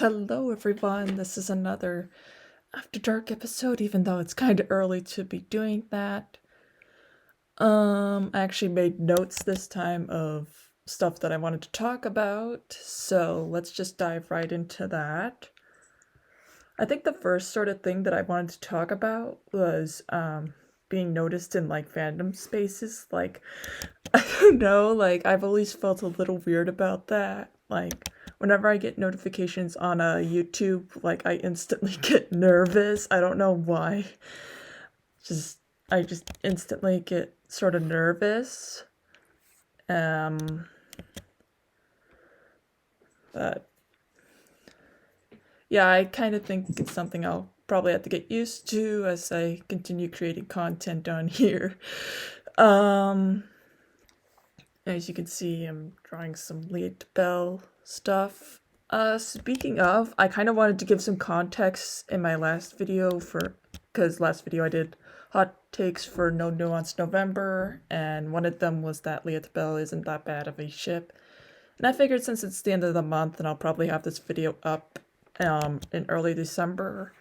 Hello, everyone. This is another After Dark episode, even though it's kind of early to be doing that. I actually made notes this time of stuff that I wanted to talk about, so let's just dive right into that. I think the first sort of thing that I wanted to talk about was being noticed in like fandom spaces. Like, I don't know, like I've always felt a little weird about that. Like whenever I get notifications on a YouTube, like I instantly get nervous. I don't know why. Just I just instantly get sort of nervous. Um but yeah, I kind of think it's something I'll probably have to get used to as I continue creating content on here. Um As you can see, I'm drawing some Redbubble stuff. Speaking of, I kind of wanted to give some context in my last video because last video I did hot takes for No Nuance November, and one of them was that Redbubble isn't that bad of a ship. And I figured since it's the end of the month and I'll probably have this video up in early December,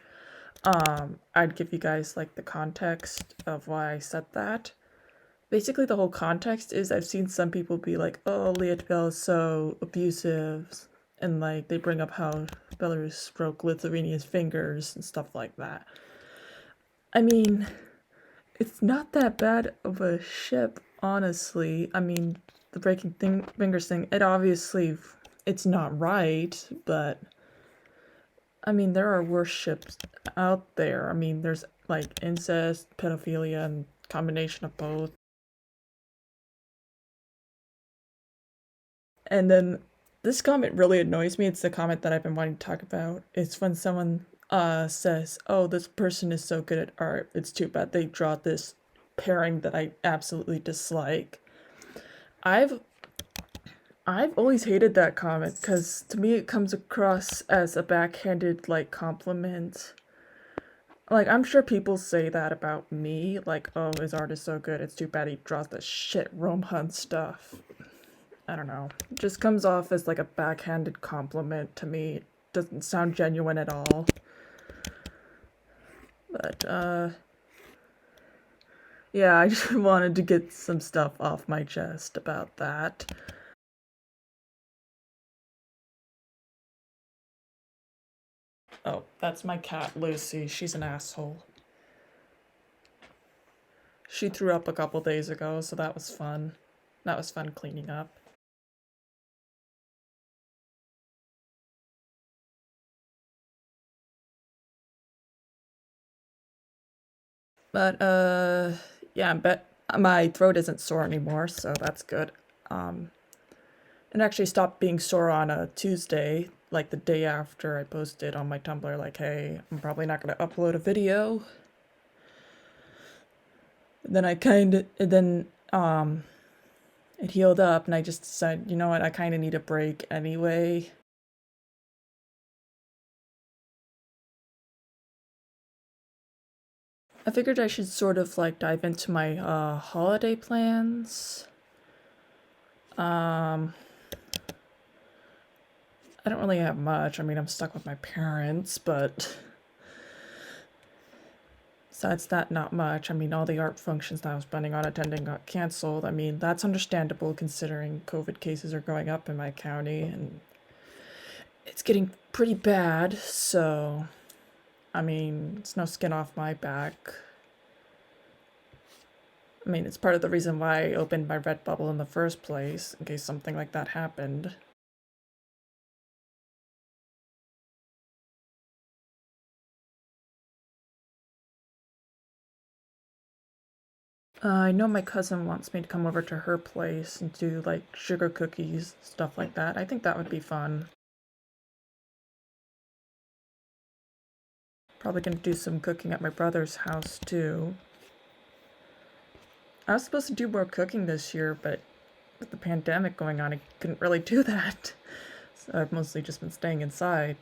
I'd give you guys like the context of why I said that. Basically, the whole context is I've seen some people be like, oh, Leotel is so abusive, and like they bring up how Belarus broke Lithuania's fingers and stuff like that. I mean, it's not that bad of a ship, honestly. I mean, the fingers thing, it's not right, but I mean, there are worse ships out there. I mean, there's like incest, pedophilia, and combination of both. And then this comment really annoys me. It's the comment that I've been wanting to talk about. It's when someone says, "Oh, this person is so good at art. It's too bad they draw this pairing that I absolutely dislike." I've I've always hated that comment because to me it comes across as a backhanded like compliment. Like I'm sure people say that about me, like, "Oh, his art is so good. It's too bad he draws the shit Rome Hunt stuff." I don't know. It just comes off as like a backhanded compliment to me. It doesn't sound genuine at all. But yeah, I just wanted to get some stuff off my chest about that. Oh, that's my cat Lucy. She's an asshole. She threw up a couple days ago, so that was fun. That was fun cleaning up. But yeah, but my throat isn't sore anymore, so that's good. Um it actually stopped being sore on a Tuesday, like the day after I posted on my Tumblr, like, hey, I'm probably not gonna upload a video. Then it healed up, and I just decided, you know what, I kind of need a break anyway. I figured I should sort of like dive into my holiday plans. Um, I don't really have much. I mean, I'm stuck with my parents, but besides that, not much. I mean, all the art functions that I was planning on attending got canceled. I mean, that's understandable considering COVID cases are going up in my county and it's getting pretty bad, so I mean, it's no skin off my back. I mean, it's part of the reason why I opened my Redbubble in the first place, in case something like that happened. I know my cousin wants me to come over to her place and do like sugar cookies, stuff like that. I think that would be fun. Probably gonna do some cooking at my brother's house too. I was supposed to do more cooking this year, but with the pandemic going on, I couldn't really do that. So I've mostly just been staying inside.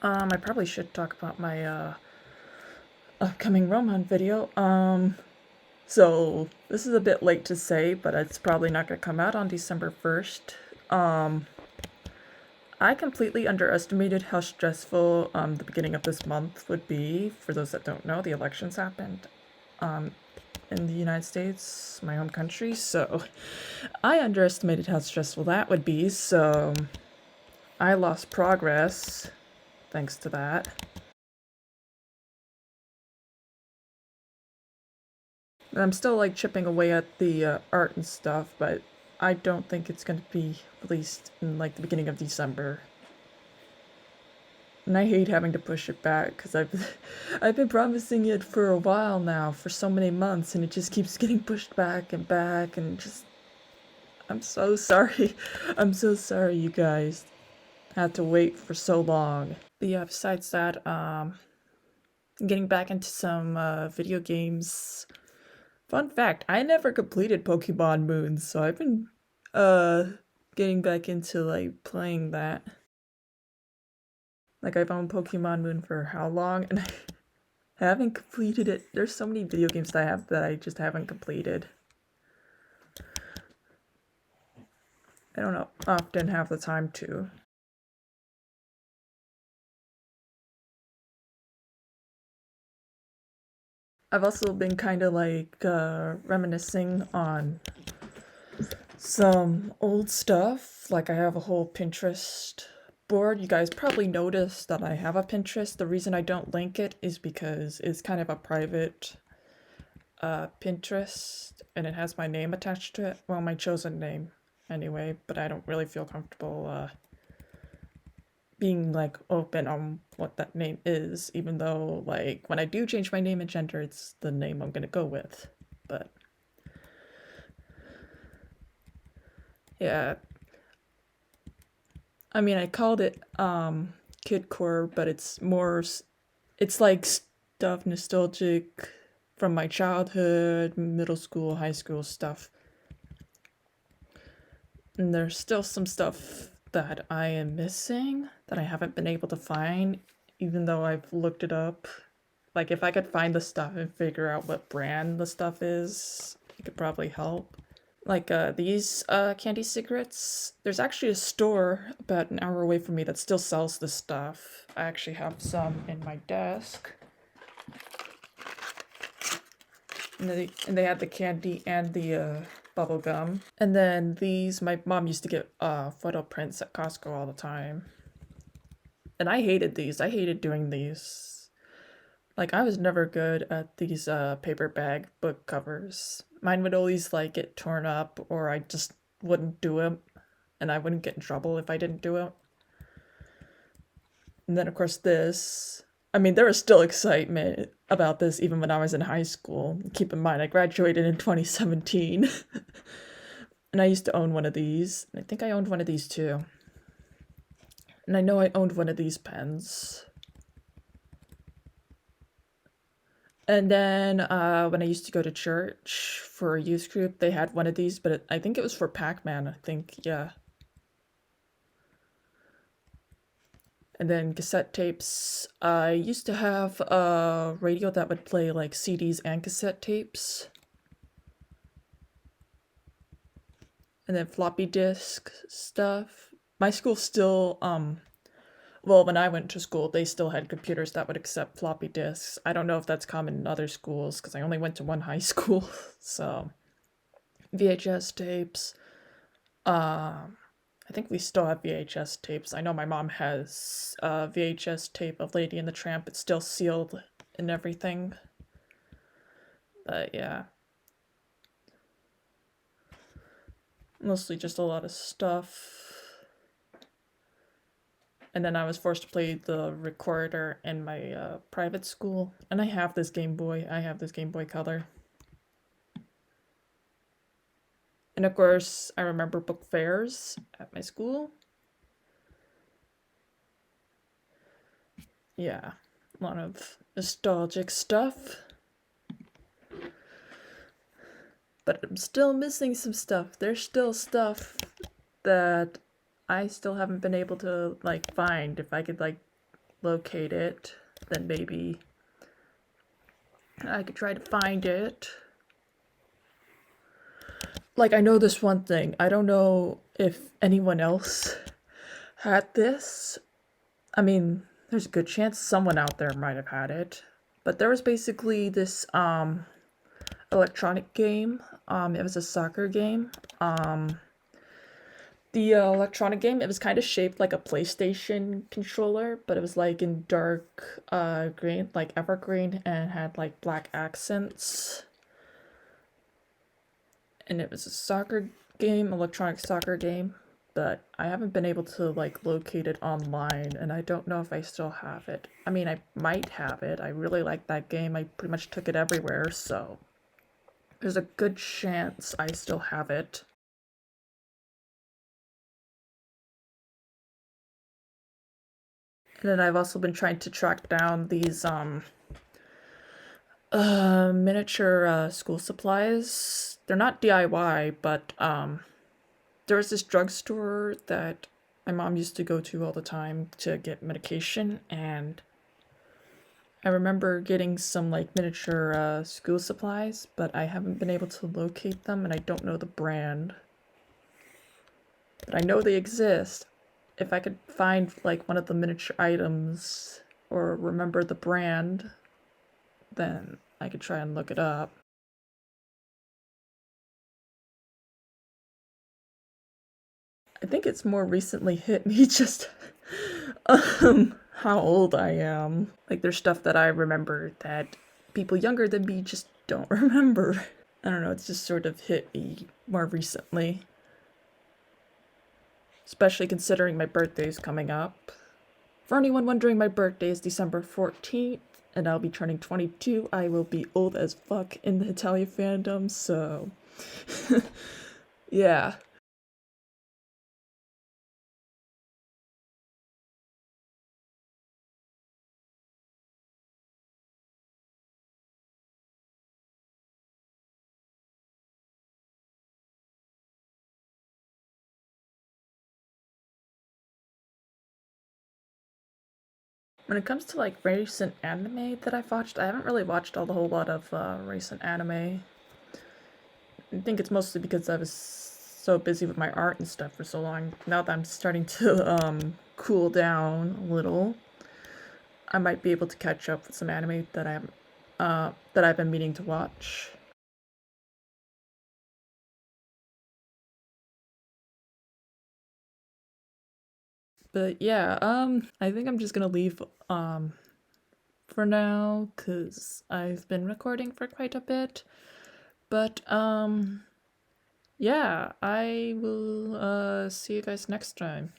I probably should talk about my upcoming Roman video. So this is a bit late to say, but it's probably not going to come out on December 1st. I completely underestimated how stressful the beginning of this month would be. For those that don't know, the elections happened in the United States, my home country, so I underestimated how stressful that would be, so I lost progress thanks to that. And I'm still like chipping away at the art and stuff, but I don't think it's going to be released in like the beginning of December. And I hate having to push it back because I've been promising it for a while now, for so many months, and it just keeps getting pushed back, and just I'm so sorry. I'm so sorry you guys had to wait for so long. But yeah, besides that, getting back into some video games. Fun fact, I never completed Pokemon Moon, so I've been getting back into like playing that. Like I've owned Pokemon Moon for how long, and I haven't completed it. There's so many video games that I have that I just haven't completed. I don't know, often have the time to. I've also been kind of like reminiscing on some old stuff. Like I have a whole Pinterest board. You guys probably noticed that I have a Pinterest. The reason I don't link it is because it's kind of a private Pinterest, and it has my name attached to it. Well, my chosen name anyway, but I don't really feel comfortable being like open on what that name is, even though like when I do change my name and gender, it's the name I'm gonna go with. But yeah, I mean I called it Kidcore, but it's like stuff nostalgic from my childhood, middle school, high school stuff. And there's still some stuff that I am missing that I haven't been able to find, even though I've looked it up. Like, if I could find the stuff and figure out what brand the stuff is, it could probably help. Like, these candy cigarettes, there's actually a store about an hour away from me that still sells this stuff. I actually have some in my desk. And they had the candy and the bubble gum. And then these, my mom used to get photo prints at Costco all the time. And I hated these. I hated doing these. Like, I was never good at these paper bag book covers. Mine would always like get torn up, or I just wouldn't do it, and I wouldn't get in trouble if I didn't do it. And then of course this. I mean, there was still excitement about this even when I was in high school. Keep in mind, I graduated in 2017. And I used to own one of these. I think I owned one of these too. And I know I owned one of these pens. And then when I used to go to church for a youth group, they had one of these, but I think it was for Pac-Man, I think, yeah. And then cassette tapes. I used to have a radio that would play like CDs and cassette tapes. And then floppy disk stuff. My school still, well, when I went to school, they still had computers that would accept floppy disks. I don't know if that's common in other schools because I only went to one high school. So, VHS tapes. I think we still have VHS tapes. I know my mom has a VHS tape of Lady and the Tramp. It's still sealed and everything. But yeah. Mostly just a lot of stuff. And then I was forced to play the recorder in my private school. And I have this Game Boy. I have this Game Boy Color. And of course, I remember book fairs at my school. Yeah, a lot of nostalgic stuff. But I'm still missing some stuff. There's still stuff that I still haven't been able to like find. If I could like locate it, then maybe I could try to find it. Like, I know this one thing. I don't know if anyone else had this. I mean, there's a good chance someone out there might have had it. But there was basically this electronic game. It was a soccer game. The electronic game, it was kind of shaped like a PlayStation controller, but it was like in dark green, like evergreen, and had like black accents. And it was a soccer game, electronic soccer game, but I haven't been able to like locate it online, and I don't know if I still have it. I mean, I might have it. I really like that game. I pretty much took it everywhere, so there's a good chance I still have it. And then I've also been trying to track down these miniature school supplies. They're not DIY, but there was this drugstore that my mom used to go to all the time to get medication, and I remember getting some like miniature school supplies, but I haven't been able to locate them, and I don't know the brand. But I know they exist. If I could find like one of the miniature items or remember the brand, then I could try and look it up. I think it's more recently hit me just how old I am. Like there's stuff that I remember that people younger than me just don't remember. I don't know, it's just sort of hit me more recently. Especially considering my birthday's coming up. For anyone wondering, my birthday is December 14th, and I'll be turning 22. I will be old as fuck in the Italian fandom, so yeah. When it comes to like recent anime that I've watched, I haven't really watched a whole lot of recent anime. I think it's mostly because I was so busy with my art and stuff for so long. Now that I'm starting to cool down a little, I might be able to catch up with some anime that I've been meaning to watch. But yeah, I think I'm just gonna leave for now because I've been recording for quite a bit. But yeah, I will see you guys next time.